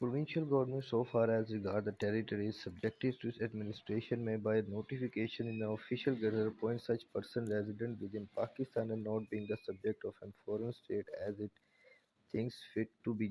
Provincial government, so far as regard the territories subjected to its administration, may by notification in the official gazette appoint such person resident within Pakistan and not being the subject of a foreign state as it thinks fit to be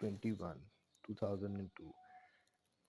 2002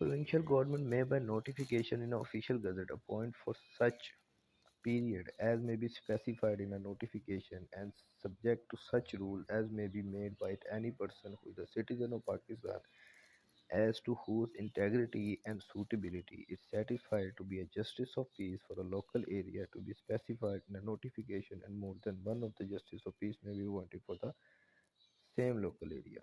Provincial government may by notification in official gazette appoint for such period as may be specified in a notification and subject to such rule as may be made by any person who is a citizen of Pakistan as to whose integrity and suitability is satisfied to be a justice of peace for a local area to be specified in a notification, and more than one of the justice of peace may be wanted for the same local area.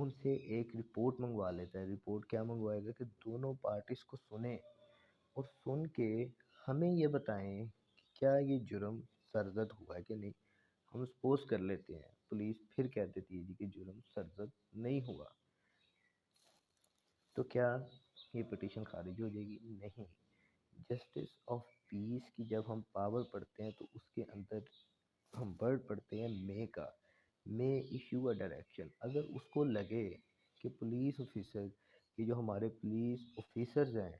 ان سے ایک report منگوا لیتا ہے۔ Report کیا منگوائے گا کہ دونوں parties کو سنیں اور سن کے ہمیں یہ بتائیں کہ کیا یہ جرم سرزد ہوا ہے کہ نہیں۔ ہم سپوز کر لیتے ہیں، پولیس پھر کہہ دیتی ہے جی کہ جرم سرزد نہیں ہوا، تو کیا یہ پٹیشن خارج ہو جائے گی؟ نہیں۔ جسٹس آف پیس کی جب ہم پاور پڑھتے ہیں تو اس کے اندر ہم ورڈ پڑھتے ہیں مے کا، مے ایشو اے ڈائریکشن۔ اگر اس کو لگے کہ پولیس آفیسر، یہ جو ہمارے پولیس آفیسرز ہیں،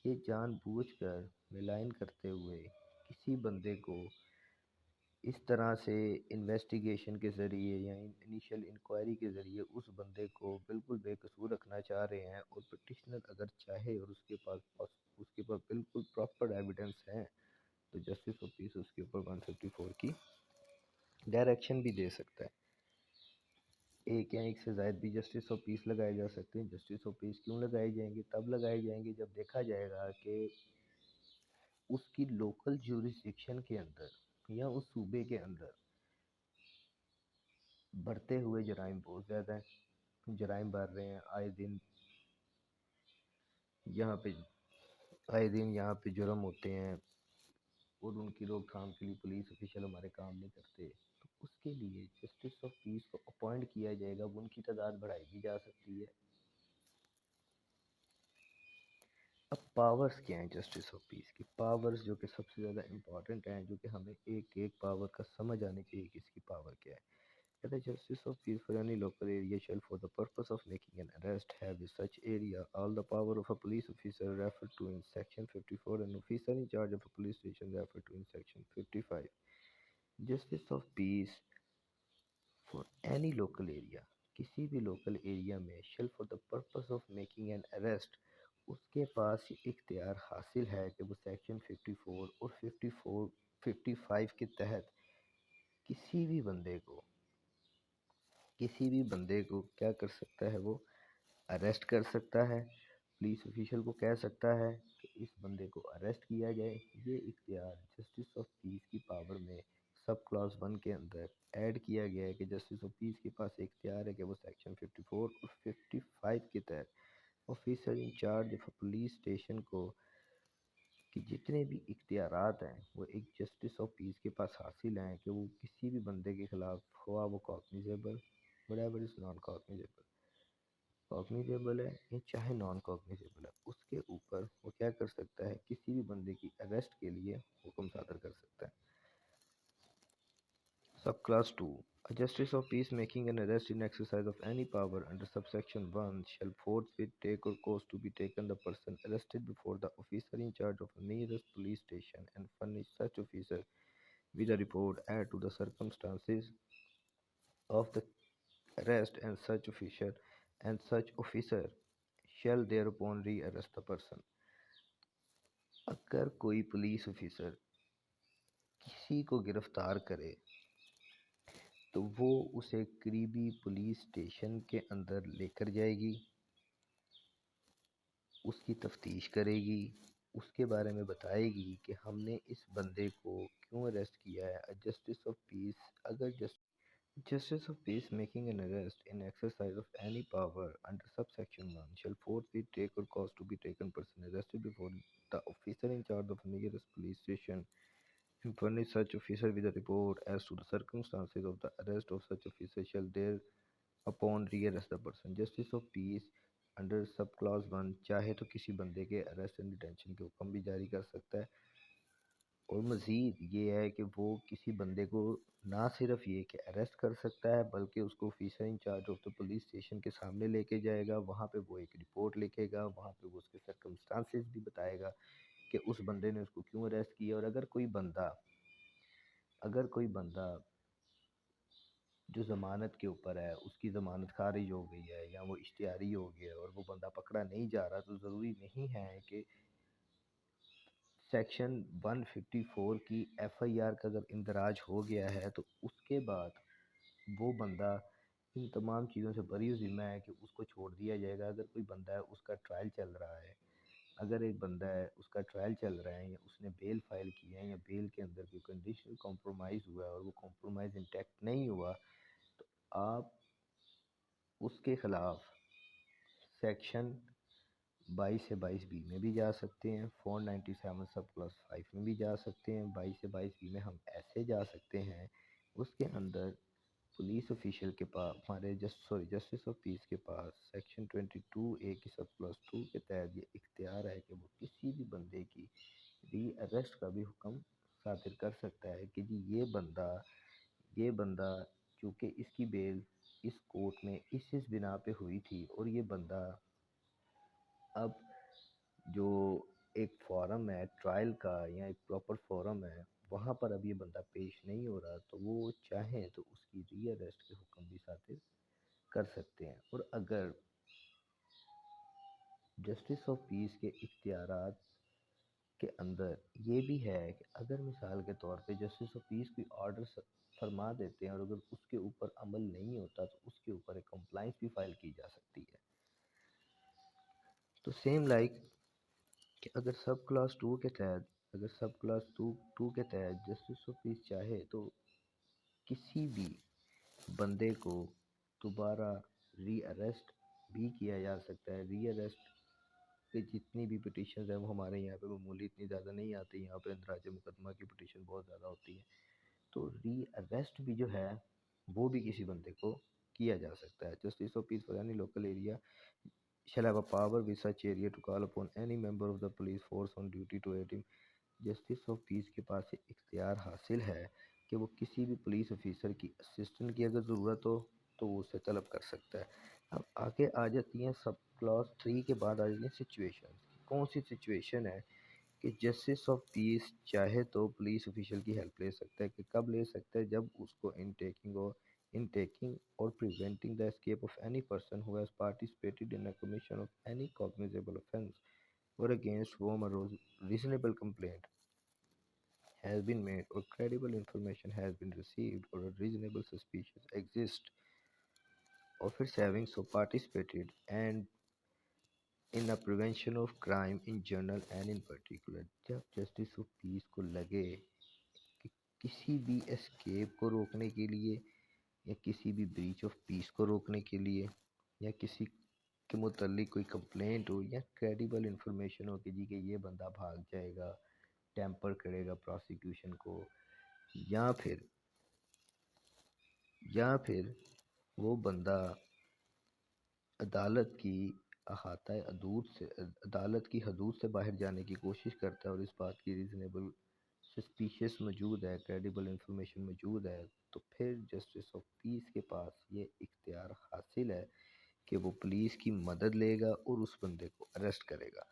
یہ جان بوجھ کر ملائن کرتے ہوئے کسی بندے کو اس طرح سے انویسٹیگیشن کے ذریعے یا انیشیل انکوائری کے ذریعے اس بندے کو بالکل بے قصور رکھنا چاہ رہے ہیں، اور پٹیشنر اگر چاہے اور اس کے پاس بالکل پراپر ایویڈنس ہیں، تو جسٹس آف پیس اس کے اوپر 154 کی ڈائریکشن بھی دے سکتا ہے۔ ایک یا ایک سے زائد بھی جسٹس آف پیس لگائے جا سکتے ہیں۔ جسٹس آف پیس کیوں لگائے جائیں گے؟ تب لگائے جائیں گے جب دیکھا جائے گا کہ اس کی لوکل جورسڈکشن کے اندر یا اس صوبے کے اندر بڑھتے ہوئے جرائم بہت زیادہ ہیں، جرائم بڑھ رہے ہیں یہاں پہ آئے دن یہاں پہ جرم ہوتے ہیں، اور ان کی روک تھام کے لیے پولیس آفیشل ہمارے کام نہیں کرتے، تو اس کے لیے جسٹس آف پیس کو اپوائنٹ کیا جائے گا، وہ ان کی تعداد بڑھائی بھی جا سکتی ہے۔ اب پاورز کیا ہیں جسٹس آف پیس کی؟ پاورز جو کہ سب سے زیادہ امپورٹنٹ ہیں، جو کہ ہمیں ایک ایک پاور کا سمجھ آنے چاہیے کہ اس کی پاور کیا ہے۔ کہتا ہے justice of piece for any local area shall for the purpose of making an arrest have in such area all the power of a police officer referred to in section 54 and officer in charge of a police station referred to in section 55. Justice of peace for any local area، کسی بھی local area میں shall for the purpose of making an arrest، اس کے پاس یہ اختیار حاصل ہے کہ وہ سیکشن 54 اور 55 کے تحت کسی بھی بندے کو کیا کر سکتا ہے؟ وہ اریسٹ کر سکتا ہے۔ پولیس آفیشل کو کہہ سکتا ہے کہ اس بندے کو اریسٹ کیا جائے۔ یہ اختیار جسٹس آف پیس کی پاور میں سب کلاس 1 کے اندر ایڈ کیا گیا ہے کہ جسٹس آف پیس کے پاس اختیار ہے کہ وہ سیکشن 54 اور 55 کے تحت officer in charge of police station کو کہ جتنے بھی اختیارات ہیں وہ ایک جسٹس آف پیس کے پاس حاصل ہیں کہ وہ کسی بھی بندے کے خلاف، خواہ وہ کاگنیزیبل whatever is non cognizable ہے یا چاہے نان کوگنیزیبل ہے، اس کے اوپر وہ کیا کر سکتا ہے؟ کسی بھی بندے کی اریسٹ کے لیے حکم صادر کر سکتا ہے۔ Sub class 2، A justice of peace making an arrest in exercise of any power under subsection 1 shall forthwith take or cause to be taken the person arrested before the officer in charge of the nearest police station and furnish such officer with a report as to the circumstances of the arrest and such officer shall thereupon re-arrest the person۔ اگر کوئی police officer کسی کو گرفتار کرے تو وہ اسے قریبی پولیس اسٹیشن کے اندر لے کر جائے گی، اس کی تفتیش کرے گی، اس کے بارے میں بتائے گی کہ ہم نے اس بندے کو کیوں اریسٹ کیا ہے۔ جسٹس آف پیس اگر Justice of peace making an arrest in exercise of any power under subsection 1 shall forthwith take or cause to be taken person arrested before the officer in charge of the nearest police station and furnish such officer with a report as to the circumstances of the arrest of such officer shall thereupon re-arrest the person۔ Justice of peace under sub clause 1 چاہے تو کسی بندے کے arrest and detention کے حکم بھی جاری کر سکتا ہے، اور مزید یہ ہے کہ وہ کسی بندے کو نہ صرف یہ کہ اریسٹ کر سکتا ہے بلکہ اس کو officer in charge of the police station کے سامنے لے کے جائے گا، وہاں پہ وہ ایک رپورٹ لکھے گا، وہاں پہ وہ اس کے سرکمسٹانسز بھی بتائے گا کہ اس بندے نے اس کو کیوں اریسٹ کیا، اور اگر کوئی بندہ جو ضمانت کے اوپر ہے اس کی ضمانت خارج ہو گئی ہے یا وہ اشتہاری ہو گیا اور وہ بندہ پکڑا نہیں جا رہا، تو ضروری نہیں ہے کہ سیکشن 154 کی ایف آئی آر کا اگر اندراج ہو گیا ہے تو اس کے بعد وہ بندہ ان تمام چیزوں سے بری ذمہ ہے کہ اس کو چھوڑ دیا جائے گا۔ اگر کوئی بندہ ہے اس کا ٹرائل چل رہا ہے، اگر ایک بندہ ہے اس کا ٹرائل چل رہا ہے یا اس نے بیل فائل کیا ہے یا بیل کے اندر کوئی کنڈیشنل کمپرومائز ہوا ہے اور وہ کمپرومائز انٹیکٹ نہیں ہوا، تو آپ اس کے خلاف سیکشن 22 سے 22B میں بھی جا سکتے ہیں، 497 سب کلاس 5 میں بھی جا سکتے ہیں، 22 سے 22B میں ہم ایسے جا سکتے ہیں۔ اس کے اندر پولیس آفیشل کے پاس ہمارے جسٹس آف پیس کے پاس سیکشن 22A کی سب کلاس 2 کے تحت یہ اختیار ہے کہ وہ کسی بھی بندے کی ری اریسٹ کا بھی حکم صادر کر سکتا ہے کہ جی یہ بندہ چونکہ اس کی بیل اس کورٹ میں اس بنا پہ ہوئی تھی، اور یہ بندہ اب جو ایک فورم ہے ٹرائل کا یا ایک پراپر فورم ہے وہاں پر اب یہ بندہ پیش نہیں ہو رہا، تو وہ چاہیں تو اس کی ری اریسٹ کے حکم بھی صادر کر سکتے ہیں۔ اور اگر جسٹس آف پیس کے اختیارات کے اندر یہ بھی ہے کہ اگر مثال کے طور پہ جسٹس آف پیس کوئی آرڈر فرما دیتے ہیں اور اگر اس کے اوپر عمل نہیں ہوتا تو اس کے اوپر ایک کمپلائنس بھی فائل کی جا سکتی ہے۔ تو سیم لائک کہ اگر سب کلاس 2 کے تحت جسٹس آف پیس چاہے تو کسی بھی بندے کو دوبارہ ری اریسٹ بھی کیا جا سکتا ہے۔ ری اریسٹ پہ جتنی بھی پٹیشنز ہیں وہ ہمارے یہاں پہ معمولی اتنی زیادہ نہیں آتی، یہاں پہ اندراج مقدمہ کی پٹیشن بہت زیادہ ہوتی ہے، تو ری اریسٹ بھی جو ہے وہ بھی کسی بندے کو کیا جا سکتا ہے۔ Justice of peace for any local area shall have a power with such area to call upon any member of the police force on duty to aid him۔ Justice of پیس کے پاس یہ اختیار حاصل ہے کہ وہ کسی بھی پولیس آفیسر کی اسسٹنٹ کی اگر ضرورت ہو تو وہ اسے طلب کر سکتا ہے۔ اب آگے آ جاتی ہیں سب کلاس 3 کے بعد آ جاتی ہیں سچویشن۔ کون سی سچویشن ہے کہ جسٹس آف پیس چاہے تو پولیس آفیشل کی ہیلپ لے سکتا ہے، کہ کب لے سکتا ہے؟ جب اس کو in taking or preventing the escape of any person who has participated in a commission of any cognizable offense or against whom a reasonable complaint has been made or credible information has been received or a reasonable suspicion exists of its having so participated and in a prevention of crime in general and in particular۔ جب justice of پیس کو لگے کہ کسی بھی escape کو روکنے کے لیے یا کسی بھی بریچ آف پیس کو روکنے کے لیے یا کسی کے متعلق کوئی کمپلینٹ ہو یا کریڈیبل انفارمیشن ہو کہ جی کہ یہ بندہ بھاگ جائے گا، ٹیمپر کرے گا پروسیکیوشن کو، یا پھر وہ بندہ عدالت کی حدود سے باہر جانے کی کوشش کرتا ہے اور اس بات کی ریزنیبل سسپیشس موجود ہے، کریڈیبل انفارمیشن موجود ہے، تو پھر جسٹس آف پیس کے پاس یہ اختیار حاصل ہے کہ وہ پولیس کی مدد لے گا اور اس بندے کو اریسٹ کرے گا۔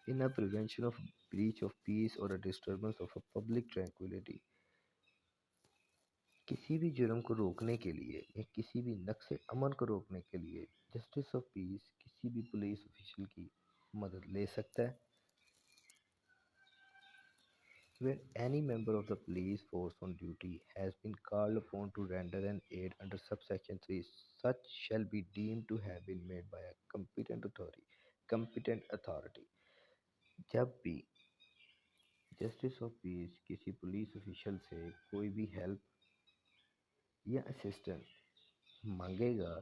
In a prevention of breach of peace اور a disturbance of a public tranquility, کسی بھی جرم کو روکنے کے لیے یا کسی بھی نقص امن کو روکنے کے لیے جسٹس آف پیس کسی بھی پولیس آفیشل کی مدد لے سکتا ہے۔ Where any member of the police force on duty has been called upon to render an aid under subsection 3, such shall be deemed to have been made by a competent authority۔ جب بھی justice of پیس کسی police official سے کوئی بھی help یا assistance مانگے گا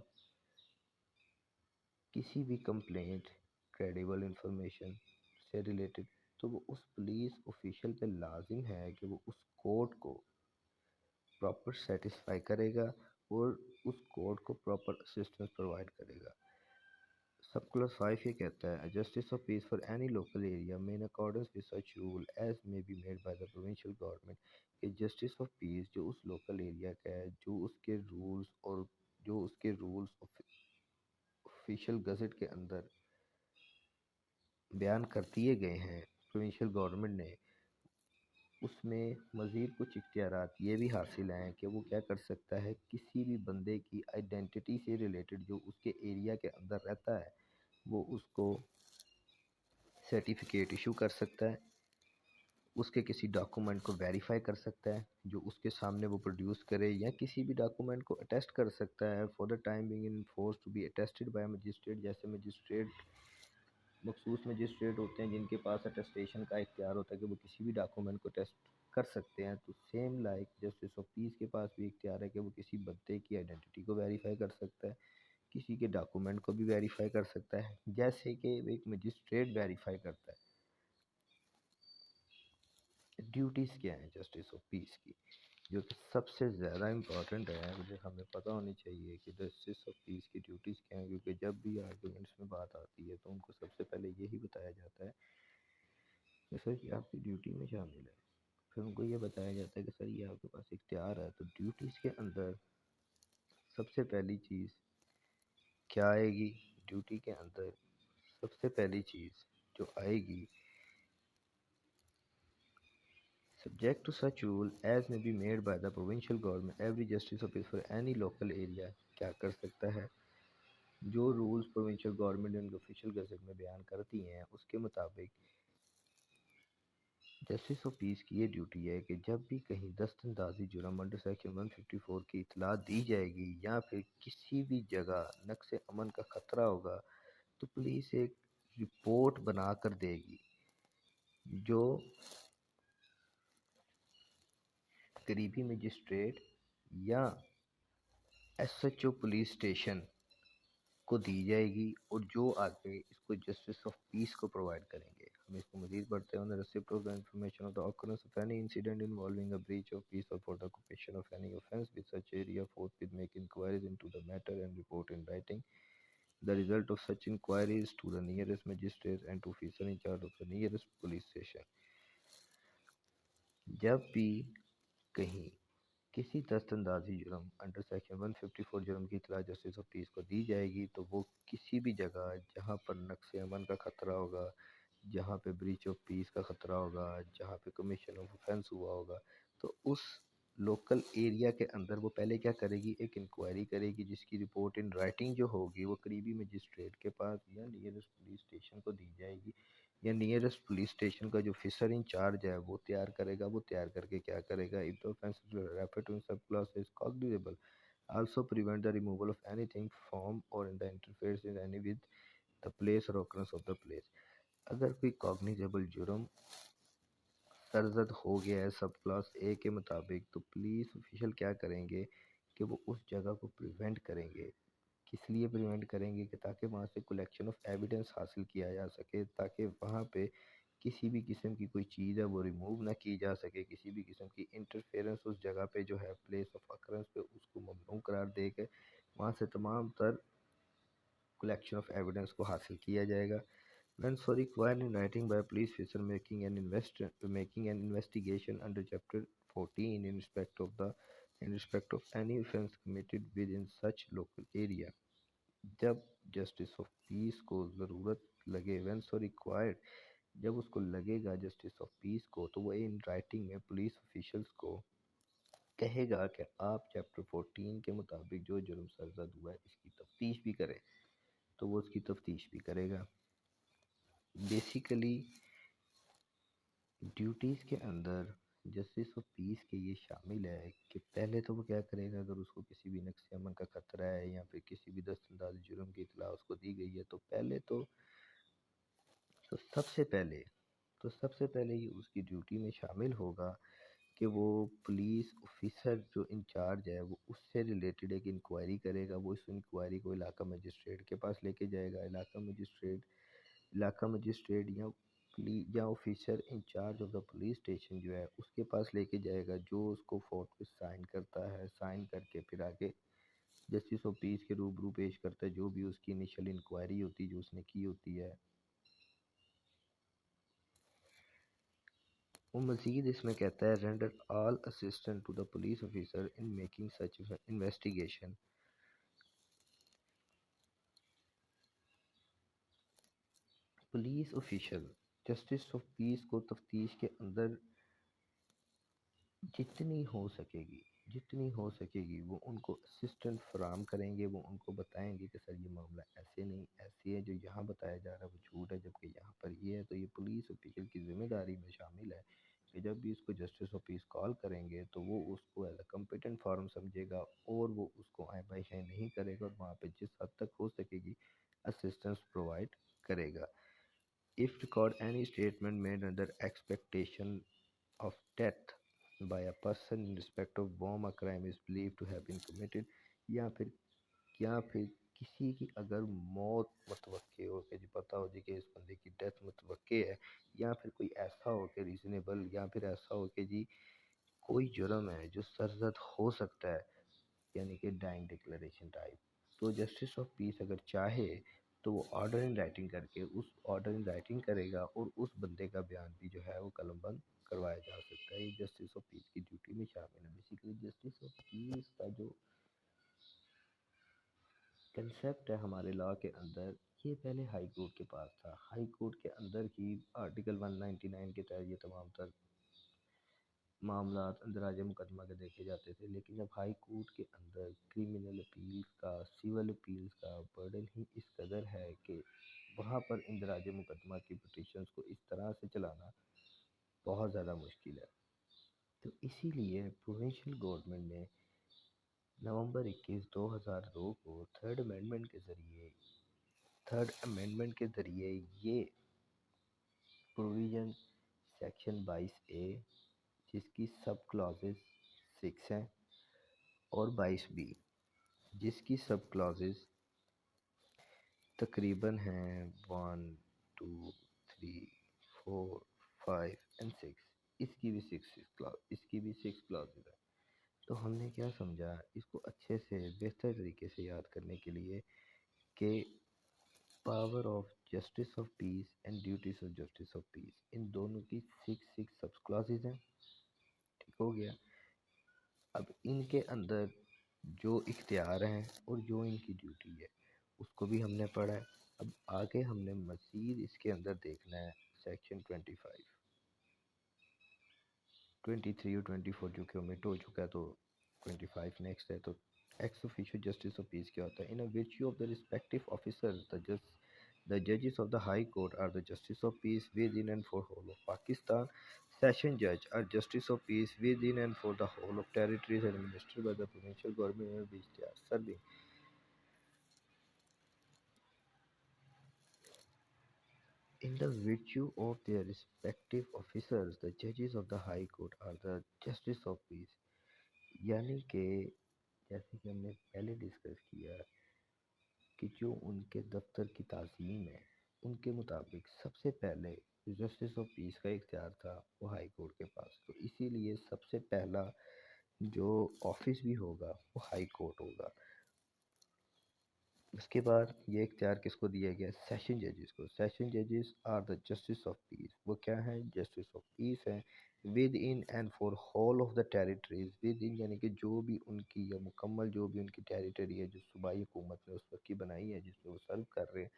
کسی بھی کمپلینٹ کریڈیبل انفارمیشن سے ریلیٹڈ، تو وہ اس پولیس آفیشل پہ لازم ہے کہ وہ اس کورٹ کو پراپر سیٹسفائی کرے گا اور اس کورٹ کو پراپر اسسٹنس پرووائڈ کرے گا۔ سب کلاس 5 یہ کہتا ہے justice of peace for any local area میں in accordance with such rules as may be made by the provincial government, کہ جسٹس آف پیس جو اس لوکل ایریا کا ہے، جو اس کے رولز آفیشیل گزٹ کے اندر بیان کر دیے گئے ہیں پروونشل گورنمنٹ نے، اس میں مزید کچھ اختیارات یہ بھی حاصل ہیں کہ وہ کیا کر سکتا ہے، کسی بھی بندے کی آئیڈینٹی سے ریلیٹڈ جو اس کے ایریا کے اندر رہتا ہے وہ اس کو سرٹیفکیٹ ایشو کر سکتا ہے، اس کے کسی ڈاکومنٹ کو ویریفائی کر سکتا ہے جو اس کے سامنے وہ پروڈیوس کرے، یا کسی بھی ڈاکومنٹ کو اٹیسٹ کر سکتا ہے for the time being in force to be attested by magistrate. جیسے مخصوص مجسٹریٹ ہوتے ہیں جن کے پاس اٹیسٹیشن کا اختیار ہوتا ہے کہ وہ کسی بھی ڈاکومنٹ کو ٹیسٹ کر سکتے ہیں، تو سیم لائک جسٹس آف پیس کے پاس بھی اختیار ہے کہ وہ کسی بندے کی آئیڈینٹی کو ویریفائی کر سکتا ہے، کسی کے ڈاکومنٹ کو بھی ویریفائی کر سکتا ہے، جیسے کہ ایک مجسٹریٹ ویریفائی کرتا ہے۔ ڈیوٹیز کیا ہیں جسٹس آف پیس کی، جو کہ سب سے زیادہ امپورٹنٹ ہے، مجھے ہمیں پتہ ہونی چاہیے کہ جسٹس آف پیس کی ڈیوٹیز کیا ہیں، کیونکہ جب بھی آرگومنٹس میں بات آتی ہے تو ان کو سب سے پہلے یہی بتایا جاتا ہے کہ سر یہ آپ کی ڈیوٹی میں شامل ہے، پھر ان کو یہ بتایا جاتا ہے کہ سر یہ آپ کے پاس اختیار ہے۔ تو ڈیوٹیز کے اندر سب سے پہلی چیز کیا آئے گی؟ ڈیوٹی کے اندر سب سے پہلی چیز جو آئے گی، subject to such rule as may be made by the provincial government every justice of peace for any local area۔ کیا کر سکتا ہے؟ جو رولز پروونشل گورنمنٹ ان آفیشیل گزٹ میں بیان کرتی ہیں اس کے مطابق جسٹس آف پیس کی یہ ڈیوٹی ہے کہ جب بھی کہیں دست اندازی جرم انڈر سیکشن 154 کی اطلاع دی جائے گی یا پھر کسی بھی جگہ نقص امن کا خطرہ ہوگا تو پولیس ایک رپورٹ بنا کر دے گی، جو قریبی مجسٹریٹ یا S H O police station کو دی جائے گی، اور جو آگے اس کو جسٹس آف پیس کو پرووائڈ کریں گے۔ ہم اس کو مزید پڑھتے ہیں۔ Receipt of the information of the occurrence of any incident involving a breach of peace or for the occupation of any offence with such area forthwith make inquiries into the matter and report in writing the result of such inquiries to the nearest magistrate and to officer in charge of the nearest police station۔ جب بھی کہیں کسی دست اندازی جرم under section 154 جرم کی اطلاع جسٹس آف پیس کو دی جائے گی تو وہ کسی بھی جگہ جہاں پر نقص امن کا خطرہ ہوگا، جہاں پہ بریچ آف پیس کا خطرہ ہوگا، جہاں پہ کمیشن آف افینس ہوا ہوگا، تو اس لوکل ایریا کے اندر وہ پہلے کیا کرے گی؟ ایک انکوائری کرے گی، جس کی رپورٹ ان رائٹنگ جو ہوگی وہ قریبی مجسٹریٹ کے پاس یا نیئرسٹ پولیس اسٹیشن کو دی جائے گی، یا نیئرسٹ پولیس اسٹیشن کا جو آفیسر انچارج ہے وہ تیار کرے گا۔ وہ تیار کر کے کیا کرے گا؟ if the offence is referred to in subclause is cognizable also prevent the removal of anything from or in the interferes in any with the place or occurrence of the place۔ اگر کوئی cognizable جرم سرزد ہو گیا ہے sub class A کے مطابق، تو police official کیا کریں گے کہ وہ اس جگہ کو پریونٹ کریں گے۔ کس لیے پریونٹ کریں گے؟ کہ تاکہ وہاں سے کلیکشن آف ایویڈنس حاصل کیا جا سکے، تاکہ وہاں پہ کسی بھی قسم کی کوئی چیز ہے وہ ریموو نہ کی جا سکے، کسی بھی قسم کی انٹرفیرنس اس جگہ پہ جو ہے پلیس آف اکرنس پہ اس کو ممنوع قرار دے کے وہاں سے تمام تر کلیکشن آف ایویڈنس کو حاصل کیا جائے گا۔ when so required in writing by a police officer making an investigation under chapter 14 in respect of any offence committed within such local area۔ جب جسٹس آف پیس کو ضرورت لگے، when so required جب اس کو لگے گا جسٹس آف پیس کو، تو وہ ان رائٹنگ میں پولیس آفیشلز کو کہے گا کہ آپ چیپٹر 14 کے مطابق جو جرم سرزد ہوا ہے اس کی تفتیش بھی کریں، تو وہ اس کی تفتیش بھی کرے گا۔ بیسیکلی ڈیوٹیز کے اندر جسٹس آف پیس کے یہ شامل ہے کہ پہلے تو وہ کیا کرے گا، اگر اس کو کسی بھی نقص امن کا خطرہ ہے یا پھر کسی بھی دست اندازی جرم کی اطلاع اس کو دی گئی ہے، تو پہلے تو سب سے پہلے ہی اس کی ڈیوٹی میں شامل ہوگا کہ وہ پولیس آفیسر جو انچارج ہے وہ اس سے ریلیٹڈ ایک انکوائری کرے گا۔ وہ اس انکوائری کو علاقہ مجسٹریٹ کے پاس لے کے جائے گا۔ علاقہ مجسٹریٹ یا officer in charge of the police station جو ہے اس کے پاس لے کے جائے گا، جو اس کو فورٹ پہ سائن کرتا ہے، سائن کر کے پھر آگے جسٹس آف پیس کے روبرو پیش کرتا ہے، جو بھی اس کی انیشل انکوائری ہوتی ہے جو اس نے کی ہوتی ہے۔ وہ مزید اس میں کہتا ہے render all assistance to the police officer in making such investigation۔ Police official justice of پیس کو تفتیش کے اندر جتنی ہو سکے گی وہ ان کو اسسٹنٹ فراہم کریں گے، وہ ان کو بتائیں گے کہ سر یہ معاملہ ایسے نہیں ایسے ہے، جو یہاں بتایا جا رہا ہے وہ جھوٹ ہے جبکہ یہاں پر یہ ہے۔ تو یہ پولیس آفیشل کی ذمہ داری میں شامل ہے کہ جب بھی اس کو جسٹس آف پیس کال کریں گے تو وہ اس کو ایز اے کمپیٹنٹ فارم سمجھے گا، اور وہ اس کو آئیں بائی شائیں نہیں کرے گا، اور وہاں پہ جس حد تک ہو سکے گی اسسٹنس پرووائڈ کرے گا۔ if record any statement made under expectation of death by a person in respect of whom a crime is believed to have been committed، یا پھر کسی کی اگر موت متوقع ہو کہ پتہ ہو جی کہ اس بندے کی ڈیتھ متوقع ہے، یا پھر کوئی ایسا ہو کہ ریزنیبل، یا پھر ایسا ہو کہ جی کوئی جرم ہے جو سرزد ہو سکتا ہے، یعنی کہ ڈائنگ ڈکلیریشن ٹائپ، تو جسٹس آف پیس اگر چاہے تو وہ آرڈر ان رائٹنگ کر کے اس آرڈر ان رائٹنگ کرے گا، اور اس بندے کا بیان بھی جو ہے وہ قلم بند کروایا جا سکتا ہے۔ یہ جسٹس آف پیس کی ڈیوٹی میں شامل ہے۔ بیسیکلی جسٹس آف پیس کا جو کنسیپٹ ہے ہمارے لا کے اندر، یہ پہلے ہائی کورٹ کے پاس تھا۔ ہائی کورٹ کے اندر ہی آرٹیکل 199 کے تحت یہ تمام تر معاملات اندراج مقدمہ کے دیکھے جاتے تھے، لیکن جب ہائی کورٹ کے اندر کرمنل اپیلز کا، سول اپیلز کا برڈن ہی اس قدر ہے کہ وہاں پر اندراج مقدمہ کی پٹیشنز کو اس طرح سے چلانا بہت زیادہ مشکل ہے، تو اسی لیے پروونشل گورنمنٹ نے نومبر 21 2002 کو تھرڈ امینڈمنٹ کے ذریعے یہ پروویژن سیکشن 22A، جس کی سب کلازز 6 ہیں، اور 22B، جس کی سب کلازز تقریباً ہیں 1 2 3 4 5 اینڈ 6، اس کی بھی 6 کلازز ہیں۔ تو ہم نے کیا سمجھا اس کو اچھے سے بہتر طریقے سے یاد کرنے کے لیے کہ power of justice of peace and duties of justice of peace, ان دونوں کی 6 سب کلازز ہیں، ٹھیک ہو گیا۔ اب ان کے اندر جو اختیار ہیں اور جو ان کی ڈیوٹی ہے اس کو بھی ہم نے پڑھا ہے۔ اب آگے ہم نے مزید اس کے اندر دیکھنا ہے سیکشن 25، 23 اور 24 جو کہ omit ہو چکا ہے، تو 25 نیکسٹ ہے۔ تو x officio justice of peace کیا ہوتا ہے؟ In a virtue of the respective officers, the judges of the High Court are the justice of peace within and for whole of Pakistan. Session judge are justice of peace within and for the whole of territories administered by the provincial government in which they are serving. In the virtue of their respective officers, the judges of the High Court are the justice of peace. یعنی کہ جیسے کہ ہم نے پہلے discuss کیا کہ جو ان کے دفتر کی تعظیم ہے، ان کے مطابق سب سے پہلے جسٹس آف پیس کا اختیار تھا وہ ہائی کورٹ کے پاس، تو اسی لیے سب سے پہلا جو آفس بھی ہوگا وہ ہائی کورٹ ہوگا۔ اس کے بعد یہ اختیار کس کو دیا گیا؟ سیشن ججز کو۔ سیشن ججز are the justice of peace, وہ کیا ہیں؟ جسٹس آف پیس ہیں، within and for whole of the territories, within یعنی کہ جو بھی ان کی یا مکمل جو بھی ان کی ٹیریٹری ہے جو صوبائی حکومت نے اس وقت کی بنائی ہے جس میں وہ سرو کر رہے ہیں،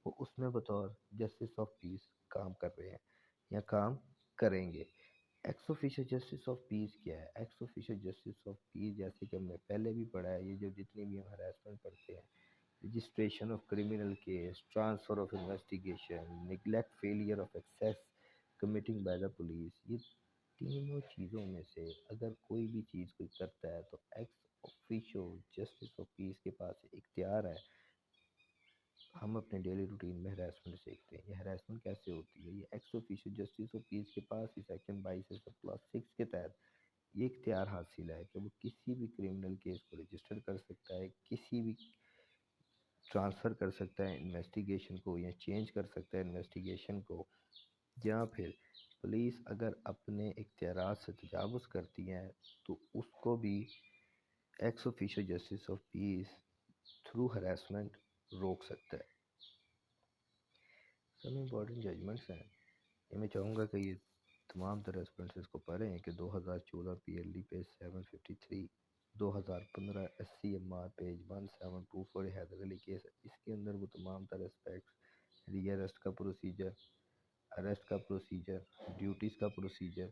وہ اس میں بطور جسٹس آف پیس کام کر رہے ہیں یا کام کریں گے۔ ایکس آفیشیل جسٹس آف پیس کیا ہے؟ ایکس آفیشیل جسٹس آف پیس جیسے کہ ہم نے پہلے بھی پڑھا ہے، یہ جو جتنی بھی ہم ہراسمنٹ پڑھتے ہیں، registration of criminal case, transfer of investigation, neglect failure of access committing by the police, یہ تینوں چیزوں میں سے اگر کوئی بھی چیز کوئی کرتا ہے تو ایکس آفیشیل جسٹس آف پیس کے پاس اختیار ہے۔ ہم اپنے ڈیلی روٹین میں ہراسمنٹ سیکھتے ہیں، یہ ہراسمنٹ کیسے ہوتی ہے؟ یہ ایکس آفیشیل جسٹس آف پیس کے پاس ہی سیکشن 22 سب کلاس 6 کے تحت یہ اختیار حاصل ہے کہ وہ کسی بھی کرمنل کیس کو رجسٹر کر سکتا ہے، کسی بھی ٹرانسفر کر سکتا ہے انویسٹیگیشن کو، یا چینج کر سکتا ہے انویسٹیگیشن کو، یا پھر پولیس اگر اپنے اختیارات سے تجاوز کرتی ہے تو اس کو بھی x official justice of piece through harassment روک سکتا ہے۔ سب امپورٹنٹ ججمنٹس ہیں، یہ میں چاہوں گا کہ یہ تمام طرح ریسپنسز کو پڑھیں کہ 2014 P L D page 753، 2015 S C M R page 1724 Haider Ali case, اس کے اندر وہ تمام طرح اسپیکٹس، ری اریسٹ کا پروسیجر، اریسٹ کا پروسیجر، ڈیوٹیز کا پروسیجر۔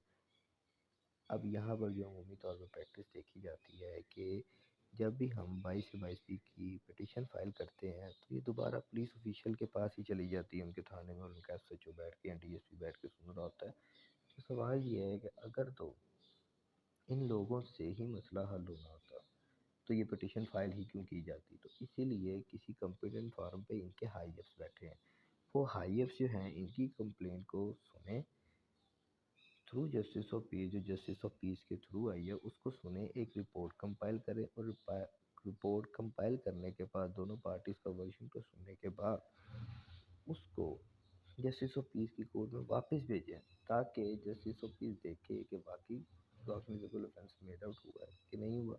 اب یہاں پر جو عمومی طور پر پریکٹس دیکھی جاتی ہے کہ جب بھی ہم 22 سے 22 کی پٹیشن فائل کرتے ہیں تو یہ دوبارہ پولیس آفیشیل کے پاس ہی چلی جاتی ہے، ان کے تھانے میں، اور ان کا ایس ایچ او بیٹھ کے یا ڈی ایس پی بیٹھ کے سن رہا ہوتا ہے۔ تو سوال یہ ہے کہ اگر تو ان لوگوں سے ہی مسئلہ حل ہونا ہوتا تو یہ پٹیشن فائل ہی کیوں کی جاتی؟ تو اسی لیے کسی کمپیٹنٹ فارم پہ ان کے ہائی ایفس بیٹھے ہیں، وہ ہائی ایفس جو ہیں ان کی کمپلینٹ کو سنیں تھرو جسٹس آف پیس، جو جسٹس آف پیس کے تھرو آئی ہے اس کو سنیں، ایک رپورٹ کمپائل کریں اور رپورٹ کمپائل کرنے کے بعد دونوں پارٹیز کا ورژن کو سننے کے بعد اس کو جسٹس آف پیس کی کورٹ میں واپس بھیجیں تاکہ جسٹس آف پیس دیکھے کہ واقعی کاگنیزیبل آفینس میڈ آؤٹ ہوا ہے کہ نہیں ہوا۔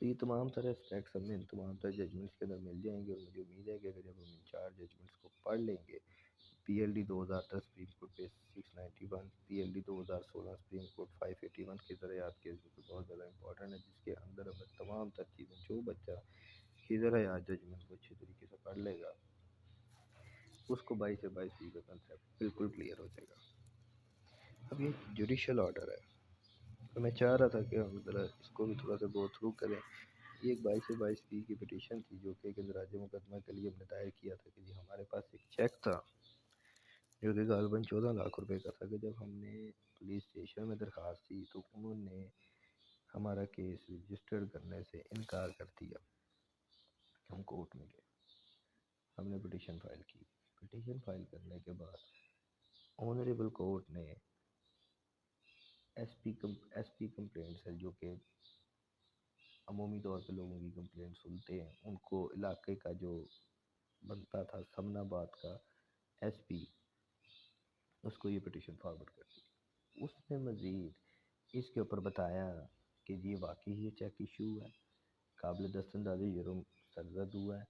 تو یہ تمام طرح اسپیکٹس ہمیں ان تمام طرح ججمنٹس کے اندر مل جائیں گے، اور مجھے امید ہے کہ اگر جب ہم ان 4 ججمنٹس کو پڑھ لیں گے، پی L D 2010 supreme court page 691، پی ایل ڈی 2016 سپریم کورٹ 581 کے ذرا یاد کیس جو کہ بہت زیادہ امپورٹنٹ ہے، جس کے اندر ہمیں تمام تر چیزیں جو بچہ خضر حیات ججمنٹ کو اچھی طریقے سے پڑھ لے گا اس کو 22 سے 22 کا کنسیپٹ بالکل کلیئر ہو جائے گا۔ اب یہ جوڈیشل آرڈر ہے، تو میں چاہ رہا تھا کہ ہم ذرا اس کو بھی تھوڑا سا گو تھرو کریں۔ یہ ایک 22 سے 22 کی پٹیشن تھی جو کہ ایک اندراج مقدمہ کے لیے ہم نے دائر کیا تھا کہ جی ہمارے پاس ایک چیک تھا جو کہ غالباً 14 لاکھ روپے کا تھا، کہ جب ہم نے پولیس اسٹیشن میں درخواست دی تو انہوں نے ہمارا کیس رجسٹر کرنے سے انکار کر دیا۔ ہم کورٹ میں گئے، ہم نے پٹیشن فائل کی، پٹیشن فائل کرنے کے بعد آنریبل کورٹ نے ایس پی کمپلینٹ سے، جو کہ عمومی طور پہ لوگوں کی کمپلینٹ سنتے ہیں، ان کو علاقے کا جو بنتا تھا سمن آباد کا ایس پی، اس کو یہ پٹیشن فارورڈ کر دی۔ اس نے مزید اس کے اوپر بتایا کہ یہ واقعی یہ چیک ایشو ہے، قابل دست اندازی جرم سرزد ہوا ہے۔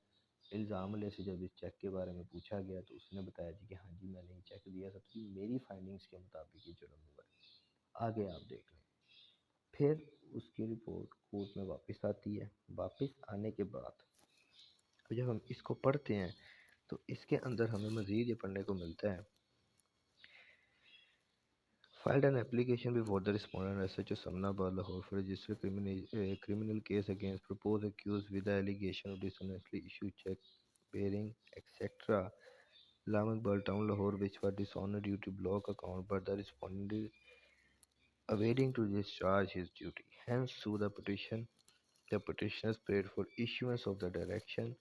الزام علیہ سے جب اس چیک کے بارے میں پوچھا گیا تو اس نے بتایا جی کہ ہاں جی میں نے یہ چیک دیا تھا، تو میری فائنڈنگز کے مطابق یہ جرم ہوا ہے، آگے آپ دیکھ لیں۔ پھر اس کی رپورٹ کورٹ میں واپس آتی ہے، واپس آنے کے بعد جب ہم اس کو پڑھتے ہیں تو اس کے اندر ہمیں مزید یہ پڑھنے کو ملتا ہے، filed an application before the respondent SHO Samnabad Lahore for register criminal case against proposed accused with the allegation of dishonestly issued check bearing etc. Lam Iqbal Town Lahore, which were dishonored due to block account, but the respondent is awaiting to discharge his duty. Hence, sue the petition. The petitioners prayed for issuance of the direction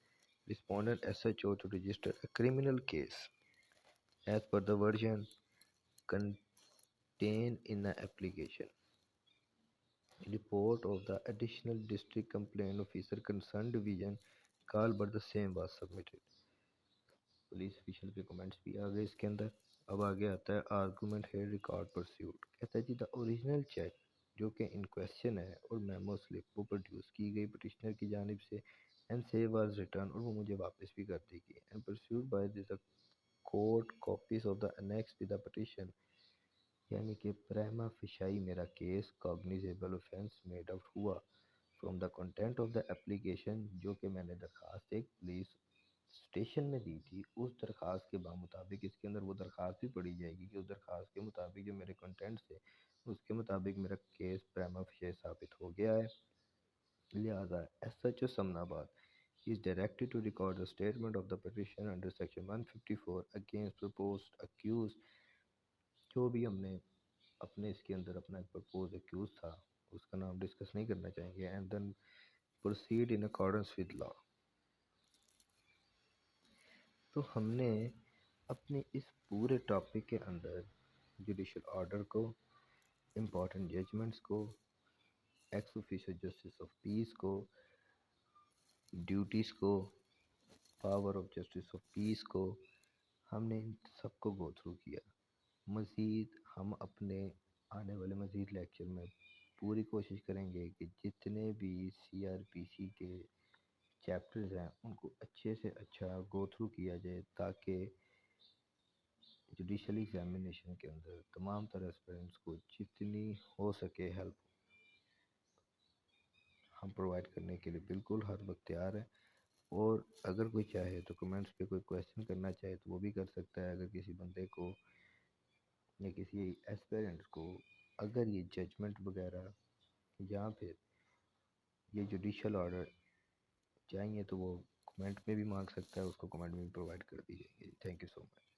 respondent SHO to register a criminal case as per the version contained in the application. Report of the additional district complaint officer concerned division called but the same was submitted. Police official کے comments بھی آ گئے اس کے اندر۔ اب آگے آتا ہے argument ہے record pursuit, کہتا ہے جی دا اوریجنل چیک جو کہ ان کویسچن ہے اور میمو سلپ وہ پروڈیوس کی گئی پٹیشنر کی جانب سے، اینڈ سیو واز ریٹرن، اور وہ مجھے واپس بھی کر دی گئی، and pursuit by this court copies of the annex with the petition, یعنی کہ پریما فشائی میرا case cognizable offence made out ہوا from the content of the application, جو کہ میں نے درخواست ایک پولیس اسٹیشن میں دی تھی، اس درخواست کے مطابق اس کے اندر وہ درخواست بھی پڑھی جائے گی کہ اس درخواست کے مطابق جو میرے کنٹینٹس تھے اس کے مطابق میرا کیس پریما فشائی ثابت ہو گیا ہے۔ لہذا ایس ایچ او سمن آباد is directed to record the statement of the petition under section 154 against proposed accused، جو بھی ہم نے اپنے اس کے اندر اپنا ایک proposed accused تھا اس کا نام ڈسکس نہیں کرنا چاہیں گے، and then proceed in accordance with law۔ تو ہم نے اپنے اس پورے ٹاپک کے اندر جوڈیشل آرڈر کو، امپورٹنٹ ججمنٹس کو، ایکس اوفیشل جسٹس آف پیس کو، ڈیوٹیز کو، پاور آف جسٹس آف پیس کو، ہم نے ان سب کو گو تھرو کیا۔ مزید ہم اپنے آنے والے مزید لیکچر میں پوری کوشش کریں گے کہ جتنے بھی سی آر پی سی کے چیپٹرز ہیں ان کو اچھے سے اچھا گو تھرو کیا جائے، تاکہ جوڈیشل ایگزامینیشن کے اندر تمام طرح اسٹوڈنٹس کو جتنی ہو سکے ہیلپ ہم پرووائڈ کرنے کے لیے بالکل ہر وقت تیار ہیں۔ اور اگر کوئی چاہے تو کمنٹس پہ کوئی کویسچن کرنا چاہے تو وہ بھی کر سکتا ہے۔ اگر کسی بندے کو یا کسی ایسپیرنٹ کو اگر یہ ججمنٹ وغیرہ یا پھر یہ جوڈیشل آرڈر چاہیے تو وہ کمنٹ میں بھی مانگ سکتا ہے، اس کو کمنٹ میں بھی پرووائڈ کر دی جائے گی۔ Thank you so much.